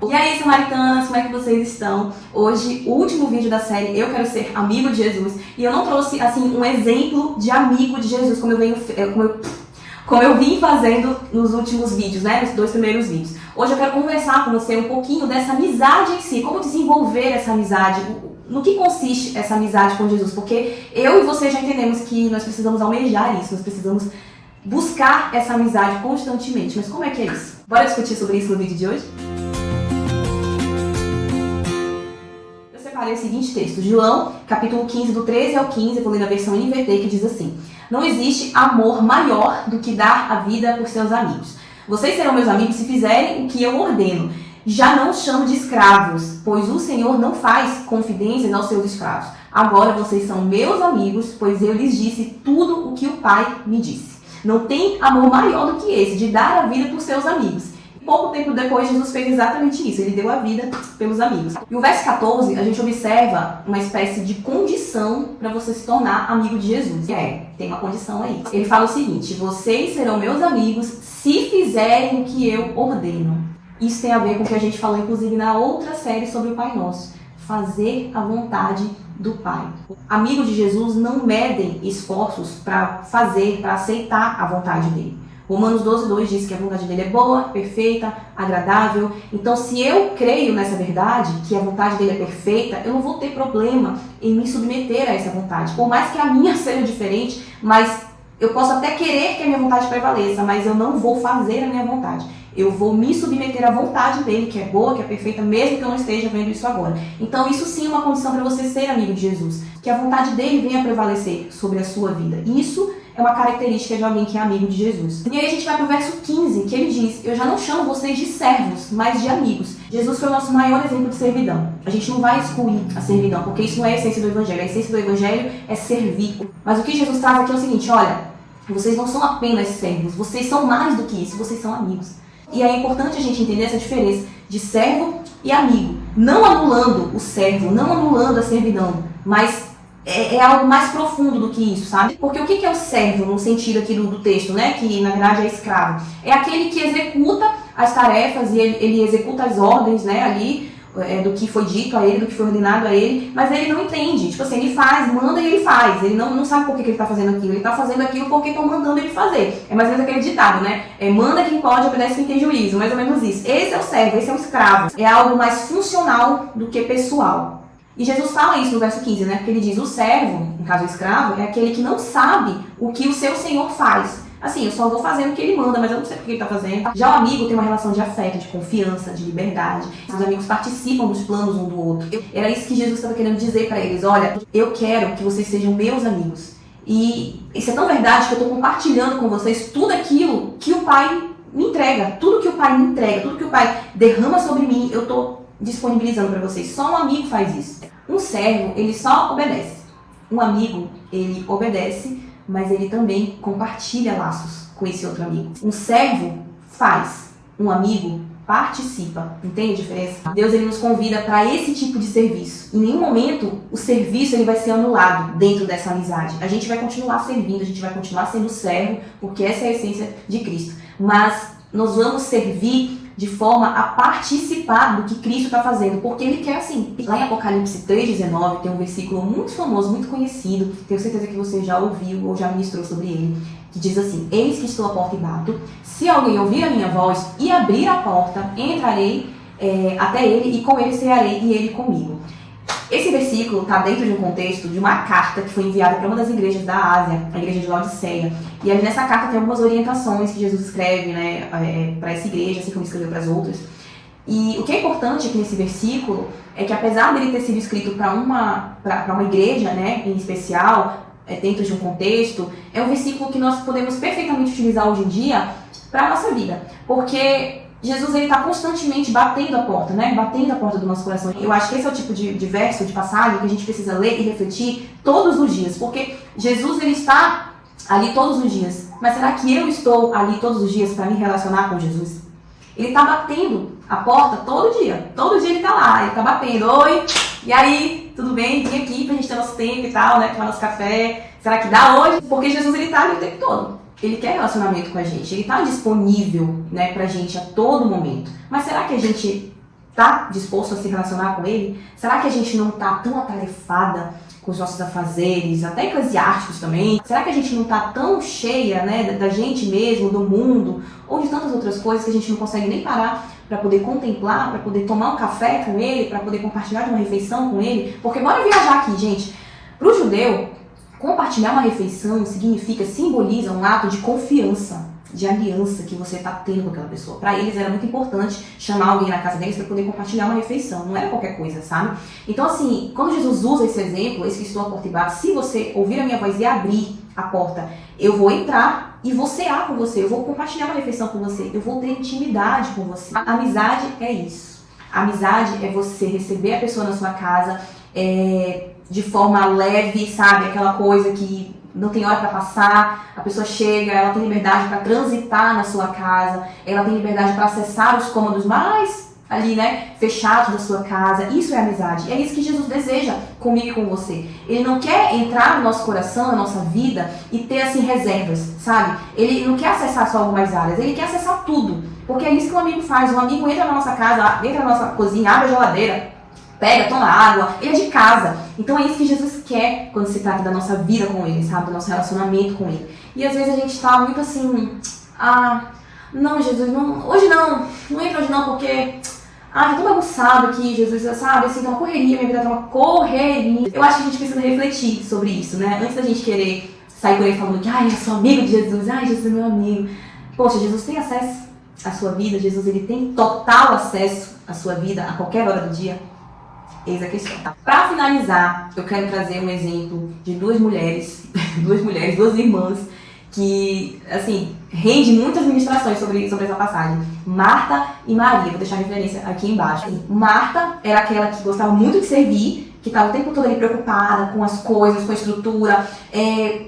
E aí, samaritanas, como é que vocês estão? Hoje, o último vídeo da série Eu Quero Ser Amigo de Jesus. E eu não trouxe, assim, um exemplo de amigo de Jesus, como eu vim fazendo nos últimos vídeos, né? Nos 2 primeiros vídeos. Hoje eu quero conversar com você um pouquinho dessa amizade em si, como desenvolver essa amizade, no que consiste essa amizade com Jesus, porque eu e você já entendemos que nós precisamos almejar isso, nós precisamos buscar essa amizade constantemente. Mas como é que é isso? Bora discutir sobre isso no vídeo de hoje? Eu separei o seguinte texto, João, capítulo 15, do 13 ao 15, eu vou ler na versão NVT, que diz assim: Não existe amor maior do que dar a vida por seus amigos. Vocês serão meus amigos se fizerem o que eu ordeno. Já não os chamo de escravos, pois o Senhor não faz confidências aos seus escravos. Agora vocês são meus amigos, pois eu lhes disse tudo o que o Pai me disse. Não tem amor maior do que esse, de dar a vida por seus amigos. Pouco tempo depois, Jesus fez exatamente isso. Ele deu a vida pelos amigos. E o verso 14, a gente observa uma espécie de condição para você se tornar amigo de Jesus. Tem uma condição aí. Ele fala o seguinte: vocês serão meus amigos se fizerem o que eu ordeno. Isso tem a ver com o que a gente falou, inclusive, na outra série sobre o Pai Nosso. Fazer a vontade do Pai. Amigos de Jesus não medem esforços para aceitar a vontade dele. Romanos 12:2 diz que a vontade dele é boa, perfeita, agradável. Então, se eu creio nessa verdade, que a vontade dele é perfeita, eu não vou ter problema em me submeter a essa vontade. Por mais que a minha seja diferente, mas eu posso até querer que a minha vontade prevaleça, mas eu não vou fazer a minha vontade. Eu vou me submeter à vontade dele, que é boa, que é perfeita, mesmo que eu não esteja vendo isso agora. Então, isso sim é uma condição para você ser amigo de Jesus. Que a vontade dele venha a prevalecer sobre a sua vida. Isso é uma característica de alguém que é amigo de Jesus. E aí a gente vai para o verso 15, que ele diz: Eu já não chamo vocês de servos, mas de amigos. Jesus foi o nosso maior exemplo de servidão. A gente não vai excluir a servidão, porque isso não é a essência do Evangelho. A essência do Evangelho é servir. Mas o que Jesus traz aqui é o seguinte: olha, vocês não são apenas servos, vocês são mais do que isso, vocês são amigos. E é importante a gente entender essa diferença de servo e amigo. Não anulando o servo, não anulando a servidão, mas é algo mais profundo do que isso, sabe? Porque o que é o servo no sentido aqui do texto, né? Que na verdade é escravo. É aquele que executa as tarefas e ele executa as ordens, né? Ali, do que foi dito a ele, do que foi ordenado a ele, mas ele não entende. Tipo assim, ele faz, manda e ele faz. Ele não sabe por que ele está fazendo aquilo. Ele está fazendo aquilo porque estão mandando ele fazer. É mais ou menos aquele ditado, né? Manda quem pode, obedece quem tem juízo. Mais ou menos isso. Esse é o servo, esse é o escravo. É algo mais funcional do que pessoal. E Jesus fala isso no verso 15, né? Porque ele diz: o servo, no caso o escravo, é aquele que não sabe o que o seu senhor faz. Assim, eu só vou fazendo o que ele manda, mas eu não sei o que ele está fazendo. Já o amigo tem uma relação de afeto, de confiança, de liberdade. Os amigos participam dos planos um do outro. Era isso que Jesus estava querendo dizer para eles: olha, eu quero que vocês sejam meus amigos. E isso é tão verdade que eu estou compartilhando com vocês tudo aquilo que o Pai me entrega. Tudo que o Pai me entrega, tudo que o Pai derrama sobre mim, eu estou disponibilizando para vocês. Só um amigo faz isso. Um servo, ele só obedece. Um amigo, ele obedece, mas ele também compartilha laços com esse outro amigo. Um servo faz, um amigo participa. Entende a diferença? Deus, ele nos convida para esse tipo de serviço. Em nenhum momento o serviço ele vai ser anulado dentro dessa amizade. A gente vai continuar servindo, a gente vai continuar sendo servo, porque essa é a essência de Cristo. Mas nós vamos servir de forma a participar do que Cristo está fazendo, porque Ele quer assim. Lá em Apocalipse 3:19 tem um versículo muito famoso, muito conhecido, tenho certeza que você já ouviu ou já ministrou sobre ele, que diz assim: Eis que estou à porta e bato, se alguém ouvir a minha voz e abrir a porta, entrarei até ele e com ele cearei e ele comigo. Esse versículo está dentro de um contexto de uma carta que foi enviada para uma das igrejas da Ásia, a igreja de Laodiceia. E ali nessa carta tem algumas orientações que Jesus escreve, né, para essa igreja, assim como escreveu para as outras. E o que é importante aqui nesse versículo é que, apesar dele ter sido escrito para uma igreja, né, em especial, dentro de um contexto, é um versículo que nós podemos perfeitamente utilizar hoje em dia para a nossa vida. Porque Jesus está constantemente batendo a porta, né? Batendo a porta do nosso coração. Eu acho que esse é o tipo de verso, de passagem que a gente precisa ler e refletir todos os dias. Porque Jesus, ele está ali todos os dias. Mas será que eu estou ali todos os dias para me relacionar com Jesus? Ele está batendo a porta todo dia. Todo dia ele está lá, ele está batendo. Oi, e aí, tudo bem? Vim aqui pra gente ter nosso tempo e tal, né? Tomar nosso café. Será que dá hoje? Porque Jesus, ele está ali o tempo todo. Ele quer relacionamento com a gente, ele está disponível, né, pra gente a todo momento. Mas será que a gente tá disposto a se relacionar com ele? Será que a gente não tá tão atarefada com os nossos afazeres, até eclesiásticos também? Será que a gente não tá tão cheia, né, da gente mesmo, do mundo, ou de tantas outras coisas que a gente não consegue nem parar para poder contemplar, para poder tomar um café com ele, para poder compartilhar de uma refeição com ele? Porque bora viajar aqui, gente. Pro judeu, compartilhar uma refeição simboliza um ato de confiança, de aliança que você está tendo com aquela pessoa. Para eles era muito importante chamar alguém na casa deles para poder compartilhar uma refeição. Não era qualquer coisa, sabe? Então, assim, quando Jesus usa esse exemplo, esse que estou à porta e bato, se você ouvir a minha voz e abrir a porta, eu vou entrar e vou cear com você, eu vou compartilhar uma refeição com você, eu vou ter intimidade com você. A amizade é isso. A amizade é você receber a pessoa na sua casa de forma leve, sabe? Aquela coisa que não tem hora para passar, a pessoa chega, ela tem liberdade para transitar na sua casa, ela tem liberdade para acessar os cômodos mais ali, né, fechados da sua casa. Isso é amizade. E é isso que Jesus deseja comigo e com você. Ele não quer entrar no nosso coração, na nossa vida e ter, assim, reservas, sabe? Ele não quer acessar só algumas áreas, ele quer acessar tudo. Porque é isso que um amigo faz. Um amigo entra na nossa casa, entra na nossa cozinha, abre a geladeira, pega, toma água, ele é de casa. Então é isso que Jesus quer quando se trata da nossa vida com ele, sabe? Do nosso relacionamento com ele. E às vezes a gente tá muito assim, não, Jesus, não, hoje não entra hoje não, porque já tô bagunçado aqui, Jesus, sabe? Assim, tá uma correria, minha vida tá uma correria. Eu acho que a gente precisa refletir sobre isso, né? Antes da gente querer sair por aí falando que, eu sou amigo de Jesus, Jesus é meu amigo. Poxa, Jesus tem acesso à sua vida, Jesus, ele tem total acesso à sua vida a qualquer hora do dia. Eis a questão. Para finalizar, eu quero trazer um exemplo de duas irmãs, que, assim, rende muitas ministrações sobre essa passagem. Marta e Maria, vou deixar a referência aqui embaixo. Marta era aquela que gostava muito de servir, que estava o tempo todo ali preocupada com as coisas, com a estrutura.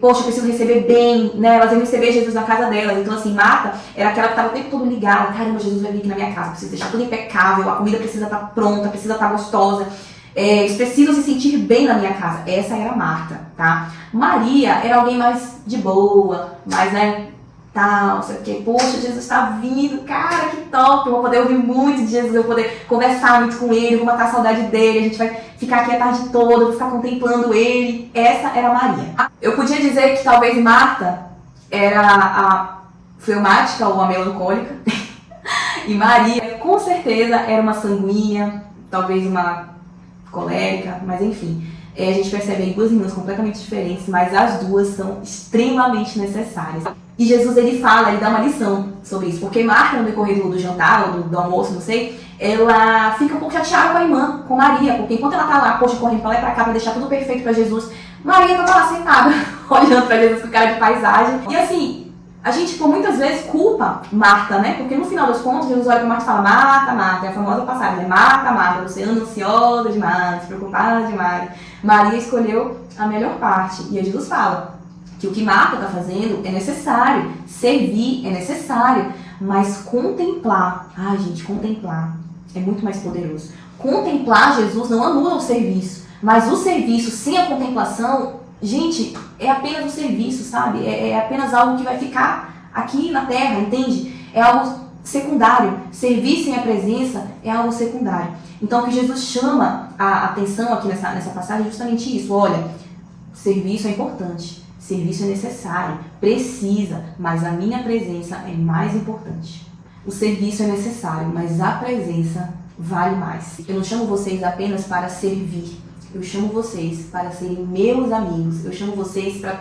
Poxa, eu preciso receber bem, né? Elas iam receber Jesus na casa delas. Então, assim, Marta era aquela que estava o tempo todo ligada. Caramba, Jesus vai vir aqui na minha casa, preciso deixar tudo impecável, a comida precisa estar pronta, precisa estar gostosa. Eles precisam se sentir bem na minha casa. Essa era Marta, tá? Maria era alguém mais de boa, mais, né, tal, sei o que. Poxa, Jesus está vindo, cara, que top. Eu vou poder ouvir muito de Jesus, eu vou poder conversar muito com ele, eu vou matar a saudade dele, a gente vai ficar aqui a tarde toda, eu vou ficar contemplando ele. Essa era Maria. Eu podia dizer que talvez Marta era a fleumática ou a melancólica, e Maria, com certeza, era uma sanguínea, talvez uma colérica, mas enfim. A gente percebe aí duas irmãs completamente diferentes, mas as duas são extremamente necessárias. E Jesus, ele dá uma lição sobre isso, porque Marta, no decorrer do jantar, ou do almoço, não sei, ela fica um pouco chateada com a irmã, com Maria, porque enquanto ela tá lá, poxa, correndo pra lá e pra cá pra deixar tudo perfeito pra Jesus, Maria tá lá sentada, olhando pra Jesus com cara de paisagem. E assim, a gente, muitas vezes, culpa Marta, né? Porque no final das contas, Jesus olha pra Marta e fala, Marta, Marta, é a famosa passagem, né? Marta, Marta, você anda ansiosa demais, preocupada demais. Maria escolheu a melhor parte. E aí Jesus fala que o que Marta está fazendo é necessário, servir é necessário, mas contemplar, gente, contemplar é muito mais poderoso. Contemplar Jesus não anula o serviço, mas o serviço sem a contemplação, gente, é apenas um serviço, sabe? É apenas algo que vai ficar aqui na terra, entende? É algo secundário. Servir sem a presença é algo secundário. Então, o que Jesus chama a atenção aqui nessa passagem é justamente isso. Olha, serviço é importante, serviço é necessário, precisa, mas a minha presença é mais importante. O serviço é necessário, mas a presença vale mais. Eu não chamo vocês apenas para servir. Eu chamo vocês para serem meus amigos. Eu chamo vocês para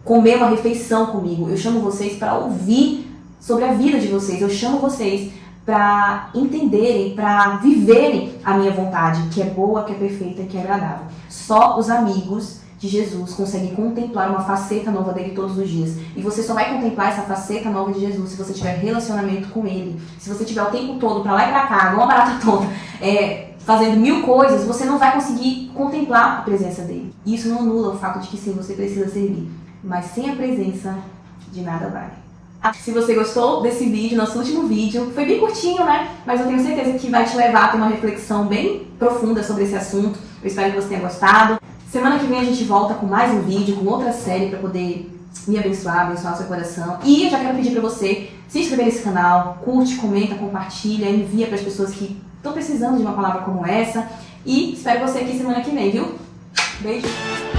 comer uma refeição comigo. Eu chamo vocês para ouvir sobre a vida de vocês. Eu chamo vocês para entenderem, para viverem a minha vontade, que é boa, que é perfeita, que é agradável. Só os amigos de Jesus conseguem contemplar uma faceta nova dele todos os dias. E você só vai contemplar essa faceta nova de Jesus se você tiver relacionamento com ele. Se você tiver o tempo todo para lá e para cá, igual uma barata tonta, fazendo mil coisas, você não vai conseguir contemplar a presença dele. Isso não anula o fato de que sim, você precisa servir. Mas sem a presença, de nada vale. Se você gostou desse vídeo, nosso último vídeo, foi bem curtinho, né? Mas eu tenho certeza que vai te levar a ter uma reflexão bem profunda sobre esse assunto. Eu espero que você tenha gostado. Semana que vem a gente volta com mais um vídeo, com outra série para poder me abençoar, abençoar o seu coração. E eu já quero pedir para você se inscrever nesse canal, curte, comenta, compartilha, envia para as pessoas que estão precisando de uma palavra como essa. E espero você aqui semana que vem, viu? Beijo!